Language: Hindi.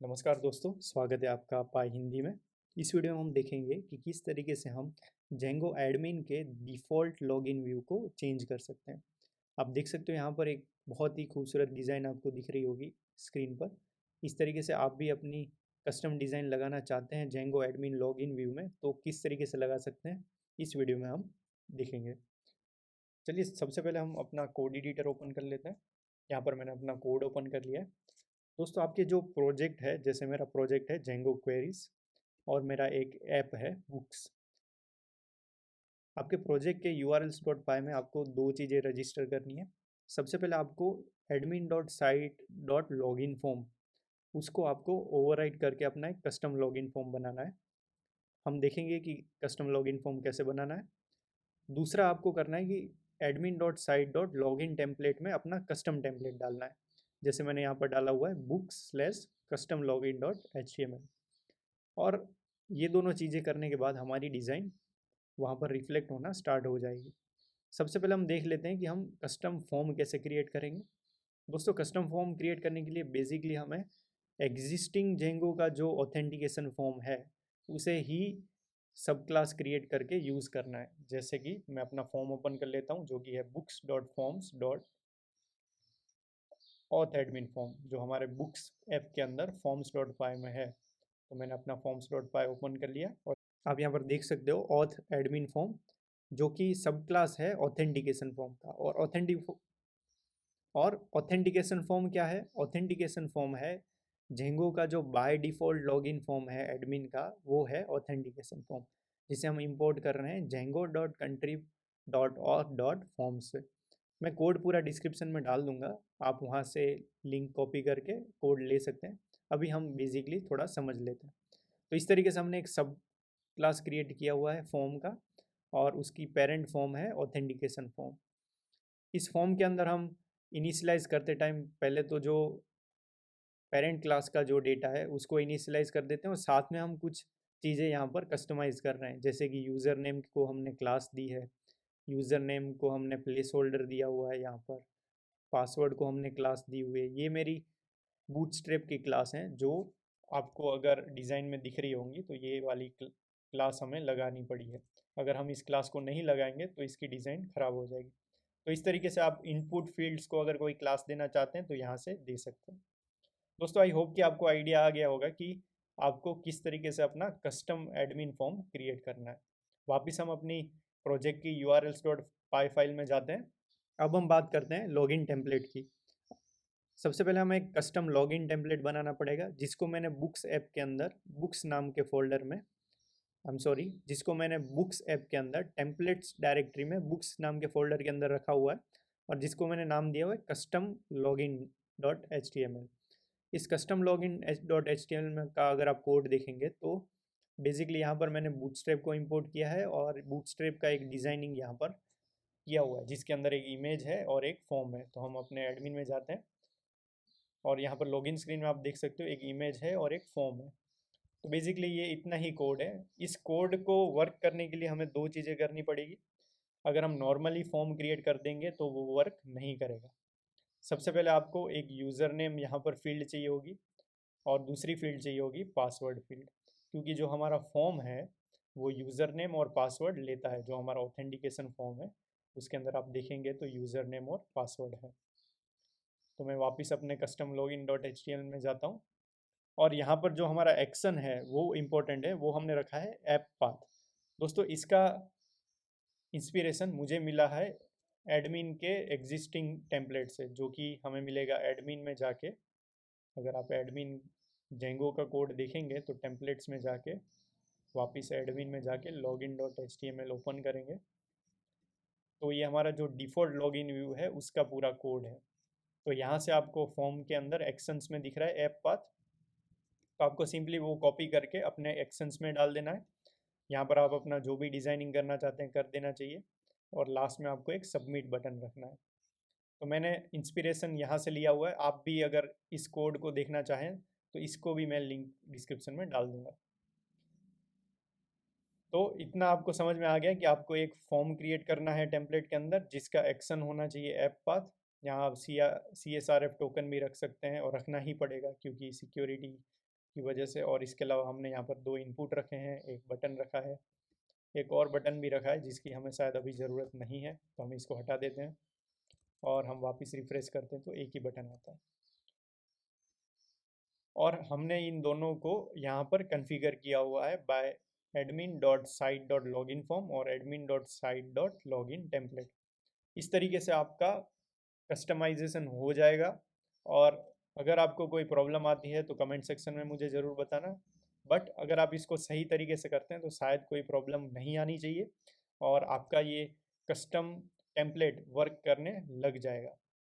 नमस्कार दोस्तों, स्वागत है आपका पाई हिंदी में। इस वीडियो में हम देखेंगे कि किस तरीके से हम जेंगो एडमिन के डिफ़ॉल्ट लॉगिन व्यू को चेंज कर सकते हैं। आप देख सकते हो यहाँ पर एक बहुत ही खूबसूरत डिज़ाइन आपको दिख रही होगी स्क्रीन पर। इस तरीके से आप भी अपनी कस्टम डिज़ाइन लगाना चाहते हैं जेंगो एडमिन लॉगिन व्यू में, तो किस तरीके से लगा सकते हैं, इस वीडियो में हम देखेंगे। चलिए सबसे पहले हम अपना कोड एडिटर ओपन कर लेते हैं। यहाँ पर मैंने अपना कोड ओपन कर लिया है। दोस्तों आपके जो प्रोजेक्ट है, जैसे मेरा प्रोजेक्ट है जेंगो क्वेरीज और मेरा एक ऐप है बुक्स। आपके प्रोजेक्ट के urls.py में आपको दो चीज़ें रजिस्टर करनी है। सबसे पहले आपको admin.site.login फॉर्म, उसको आपको ओवरराइड करके अपना एक कस्टम लॉगिन फॉर्म बनाना है। हम देखेंगे कि कस्टम लॉगिन फॉर्म कैसे बनाना है। दूसरा आपको करना है कि admin.site.login टेम्पलेट में अपना कस्टम टेम्पलेट डालना है। जैसे मैंने यहाँ पर डाला हुआ है books/customlogin.html। और ये दोनों चीज़ें करने के बाद हमारी डिज़ाइन वहाँ पर रिफ्लेक्ट होना स्टार्ट हो जाएगी। सबसे पहले हम देख लेते हैं कि हम कस्टम फॉर्म कैसे क्रिएट करेंगे। दोस्तों कस्टम फॉर्म क्रिएट करने के लिए बेसिकली हमें एग्जिस्टिंग जेंगो का जो ऑथेंटिकेशन फॉर्म है उसे ही सब क्लास क्रिएट करके यूज़ करना है। जैसे कि मैं अपना फॉर्म ओपन कर लेता हूँ जो कि है books.forms.auth एडमिन फॉर्म, जो हमारे बुक्स ऐप के अंदर forms.py में है। तो मैंने अपना forms.py ओपन कर लिया और आप यहाँ पर देख सकते हो ऑथ एडमिन फॉर्म, जो कि सब क्लास है ऑथेंटिकेशन फॉर्म का। और ऑथेंटिकेशन फॉर्म क्या है? ऑथेंटिकेशन फॉर्म है जेंगो का जो बाय डिफ़ॉल्ट लॉगिन फॉर्म है एडमिन का, वो है ऑथेंटिकेशन फॉर्म, जिसे हम इंपोर्ट कर रहे हैं jengo.contrib.auth.form से। मैं कोड पूरा डिस्क्रिप्शन में डाल दूंगा, आप वहाँ से लिंक कॉपी करके कोड ले सकते हैं। अभी हम बेसिकली थोड़ा समझ लेते हैं। तो इस तरीके से हमने एक सब क्लास क्रिएट किया हुआ है फॉर्म का, और उसकी पेरेंट फॉर्म है ऑथेंटिकेशन फॉर्म। इस फॉर्म के अंदर हम इनिशियलाइज करते टाइम पहले तो जो पेरेंट क्लास का जो डेटा है उसको इनिशियलाइज कर देते हैं, और साथ में हम कुछ चीज़ें यहाँ पर कस्टमाइज़ कर रहे हैं। जैसे कि यूज़र नेम को हमने क्लास दी है, यूज़र नेम को हमने प्लेस होल्डर दिया हुआ है यहाँ पर, पासवर्ड को हमने क्लास दी हुई है। ये मेरी बूटस्ट्रैप की क्लास हैं, जो आपको अगर डिज़ाइन में दिख रही होंगी, तो ये वाली क्लास हमें लगानी पड़ी है। अगर हम इस क्लास को नहीं लगाएंगे तो इसकी डिज़ाइन ख़राब हो जाएगी। तो इस तरीके से आप इनपुट फील्ड्स को अगर कोई क्लास देना चाहते हैं तो यहाँ से दे सकते हैं। दोस्तों आई होप कि आपको आइडिया आ गया होगा कि आपको किस तरीके से अपना कस्टम एडमिन फॉर्म क्रिएट करना है। वापस हम अपनी प्रोजेक्ट की urls.py फाइल में जाते हैं। अब हम बात करते हैं लॉगिन टेम्पलेट की। सबसे पहले हमें एक कस्टम लॉगिन टेम्पलेट बनाना पड़ेगा, जिसको मैंने बुक्स ऐप के अंदर बुक्स नाम के फोल्डर में, जिसको मैंने बुक्स ऐप के अंदर टेम्पलेट्स डायरेक्टरी में बुक्स नाम के फोल्डर के अंदर रखा हुआ है, और जिसको मैंने नाम दिया हुआ है custom login dot H T M L. इस custom login dot H T M L का अगर आप कोड देखेंगे तो बेसिकली यहाँ पर मैंने बूटस्ट्रैप को इंपोर्ट किया है, और बूटस्ट्रैप का एक डिज़ाइनिंग यहाँ पर किया हुआ है, जिसके अंदर एक इमेज है और एक फॉर्म है। तो हम अपने एडमिन में जाते हैं, और यहाँ पर लॉगिन स्क्रीन में आप देख सकते हो एक इमेज है और एक फॉर्म है। तो बेसिकली ये इतना ही कोड है। इस कोड को वर्क करने के लिए हमें दो चीज़ें करनी पड़ेगी। अगर हम नॉर्मली फॉर्म क्रिएट कर देंगे तो वो वर्क नहीं करेगा। सबसे पहले आपको एक यूज़र नेम यहाँ पर फील्ड चाहिए होगी, और दूसरी फील्ड चाहिए होगी पासवर्ड फील्ड, क्योंकि जो हमारा फॉर्म है वो यूज़र नेम और पासवर्ड लेता है। जो हमारा ऑथेंटिकेशन फॉर्म है उसके अंदर आप देखेंगे तो यूज़र नेम और पासवर्ड है। तो मैं वापस अपने custom login dot H T M l में जाता हूँ, और यहाँ पर जो हमारा एक्शन है वो इम्पोर्टेंट है, वो हमने रखा है ऐप पाथ। दोस्तों इसका इंस्पिरेशन मुझे मिला है एडमिन के एग्जिस्टिंग टेम्पलेट से, जो कि हमें मिलेगा एडमिन में जाके। अगर आप एडमिन जेंगो का कोड देखेंगे तो टेम्पलेट्स में जाके वापस एडमिन में जाके login dot H T M l open करेंगे, तो ये हमारा जो डिफ़ॉल्ट लॉगिन व्यू है उसका पूरा कोड है। तो यहाँ से आपको फॉर्म के अंदर एक्शंस में दिख रहा है ऐप पाथ, तो आपको सिंपली वो कॉपी करके अपने एक्शंस में डाल देना है। यहाँ पर आप अपना जो भी डिज़ाइनिंग करना चाहते हैं कर देना चाहिए, और लास्ट में आपको एक सबमिट बटन रखना है। तो मैंने इंस्पिरेशन यहाँ से लिया हुआ है। आप भी अगर इस कोड को देखना चाहें तो इसको भी मैं लिंक डिस्क्रिप्शन में डाल दूँगा। तो इतना आपको समझ में आ गया कि आपको एक फॉर्म क्रिएट करना है टेम्पलेट के अंदर, जिसका एक्शन होना चाहिए ऐप पाथ। यहाँ आप CSRF टोकन भी रख सकते हैं, और रखना ही पड़ेगा क्योंकि सिक्योरिटी की वजह से, और इसके अलावा हमने यहाँ पर 2 इनपुट रखे हैं, एक बटन रखा है, एक और बटन भी रखा है जिसकी हमें शायद अभी ज़रूरत नहीं है, तो हम इसको हटा देते हैं और हम वापस रिफ्रेश करते हैं तो एक ही बटन आता है। और हमने इन दोनों को यहाँ पर कॉन्फ़िगर किया हुआ है बाय admin.site.login form और admin.site.login template। इस तरीके से आपका कस्टमाइजेशन हो जाएगा। और अगर आपको कोई प्रॉब्लम आती है तो कमेंट सेक्शन में मुझे ज़रूर बताना, बट अगर आप इसको सही तरीके से करते हैं तो शायद कोई प्रॉब्लम नहीं आनी चाहिए और आपका ये कस्टम टेम्पलेट वर्क करने लग जाएगा।